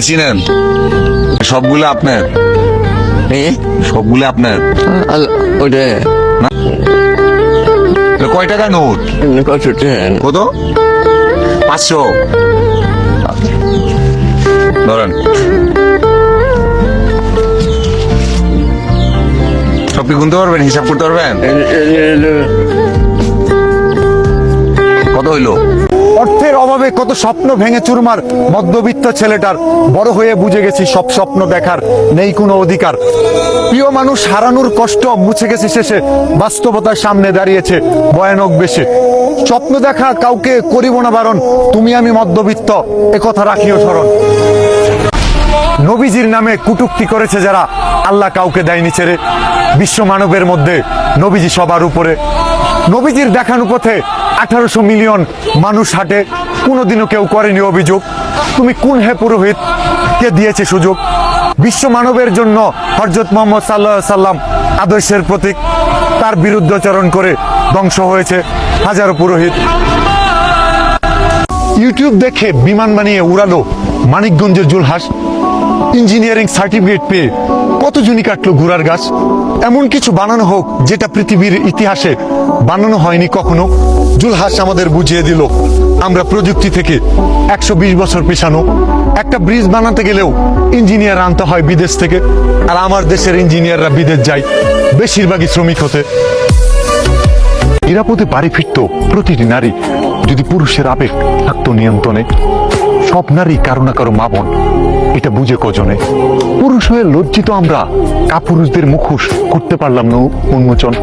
চিনেন? সবগুলো আপনার? সবগুলো আপনার? ওটা কয় টাকা নোট? কত? 500। ধরেন, সব কি গুনতে পারবেন? হিসাব করতে পারবেন? কত হইলো? অর্থের অভাবে কত স্বপ্ন ভেঙে চুরমার মধ্যবিত্ত ছেলেটার বড় হয়ে বুঝে গেছি সব স্বপ্ন দেখার নেই কোনো অধিকার। প্রিয় মানুষ হারানোর কষ্ট মুছে গেছে শেষে, বাস্তবতার সামনে দাঁড়িয়েছে ভয়ানক বেশে। স্বপ্ন দেখা কাউকে করিব না বারণ, তুমি আমি মধ্যবিত্ত একথা রাখিও স্মরণ। নবীজির নামে কুটুক্তি করেছে যারা, আল্লাহ কাউকে দেয়নি ছেড়ে। বিশ্ব মানবের মধ্যে নবীজি সবার উপরে। নবীজির দেখানো পথে 1800 মিলিয়ন মানুষ হাঁটে, কোনোদিনও কেউ করেনি অভিযোগ। তুমি কোন হে পুরোহিত, কে দিয়েছে সুযোগ? বিশ্ব মানবের জন্য হযরত মুহাম্মদ সাল্লাল্লাহু আলাইহি সাল্লাম আদর্শের প্রতীক, তার বিরুদ্ধাচরণ করে ধ্বংস হয়েছে হাজারো পুরোহিত। ইউটিউব দেখে বিমান বানিয়ে উড়ালো মানিকগঞ্জের জুলহাস, ইঞ্জিনিয়ারিং সার্টিফিকেট পেয়ে কতজনই কাটলো ঘোড়ার গাছ। এমন কিছু বানানো হোক যেটা পৃথিবীর ইতিহাসে বানানো হয়নি কখনো। জুলহাস আমাদের বুঝিয়ে দিল আমরা প্রযুক্তি থেকে 120 বছর পিছানো। একটা ব্রিজ বানাতে গেলেও ইঞ্জিনিয়ার আনতে হয় বিদেশ থেকে, আর আমার দেশের ইঞ্জিনিয়াররা বিদেশ যায় বেশিরভাগই শ্রমিক হতে। নিরাপদে বাড়ি ফিরত প্রতিটি নারী যদি পুরুষের আবেগ থাকতো নিয়ন্ত্রণে। সব নারী কারো না কারো মা বোন, এটা বুঝে কজনে। পুরুষ হয়ে লজ্জিত আমরা কাপুরুষদের মুখোশ করতে পারলাম না উন্মোচন।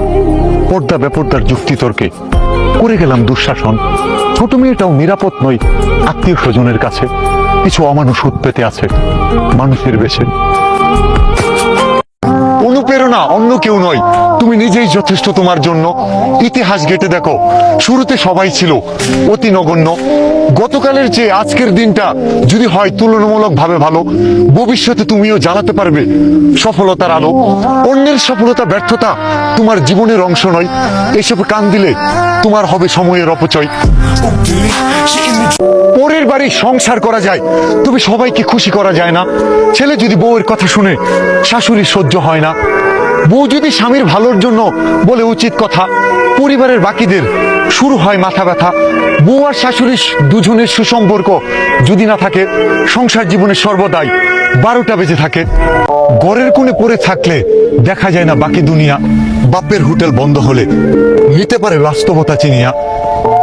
পর্দা বেপর্দার যুক্তিতর্কে করে গেলাম দুঃশাসন। ছোট মেয়েটাও নিরাপদ নয় আত্মীয় স্বজনের কাছে, কিছু অমানুষ উৎপেতে আছে মানুষের বেশে। অনুপ্রেরণা অন্য কেউ নয়, তুমি নিজেই যথেষ্ট তোমার জন্য। ইতিহাস ঘেটে দেখো, শুরুতে সবাই ছিল অতি নগণ্য। গতকালের চেয়ে আজকের দিনটা যদি হয় তুলনামূলকভাবে ভালো, ভবিষ্যতে তুমিও জ্বালাতে পারবে সফলতার আলো। অন্যের সফলতা ব্যর্থতা তোমার জীবনের অংশ নয়, এসব কান দিলে তোমার হবে সময়ের অপচয়। পরের বাড়ি সংসার করা যায়, তবে সবাইকে খুশি করা যায় না। ছেলে যদি বউয়ের কথা শুনে শাশুড়ির সহ্য হয় না। বউ যদি স্বামীর ভালোর জন্য বলে উচিত কথা, পরিবারের বাকিদের শুরু হয় মাথা ব্যথা। বউ আর শাশুড়ির দুজনের সুসম্পর্ক যদি না থাকে, সংসার জীবনে সর্বদাই 12টা বেজে থাকে। ঘরের কোণে পড়ে থাকলে দেখা যায় না বাকি দুনিয়া। বাপের হোটেল বন্ধ হলে নিতে পারে বাস্তবতা চিনিয়া।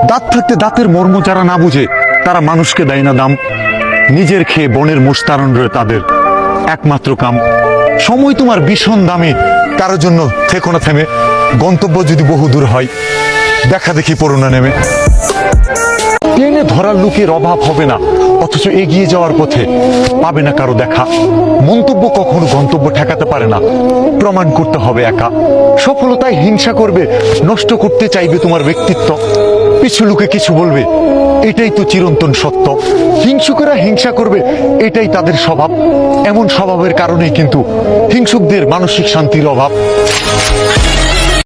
দাঁত থাকতে দাঁতের মর্ম যারা না বুঝে, তারা মানুষকে দেয় না দাম। নিজের খেয়ে বনের মোস্তারণ রয়ে তাদের একমাত্র কাম। সময় তোমার ভীষণ দামে, কারোর জন্য থেকো না থেমে। গন্তব্য যদি বহু দূর হয়, দেখা দেখি পড়ো না নেমে। টেনে ধরার লোকের অভাব হবে না, অথচ এগিয়ে যাওয়ার পথে পাবে না কারো দেখা। মন্তব্য কখনো গন্তব্য ঠেকাতে পারে না, প্রমাণ করতে হবে একা। সফলতায় হিংসা করবে, নষ্ট করতে চাইবে তোমার ব্যক্তিত্ব। পিছু লোকে কিছু বলবে, এটাই তো চিরন্তন সত্য। হিংসুকেরা হিংসা করবে, এটাই তাদের স্বভাব। এমন স্বভাবের কারণেই কিন্তু হিংসুকদের মানসিক শান্তির অভাব।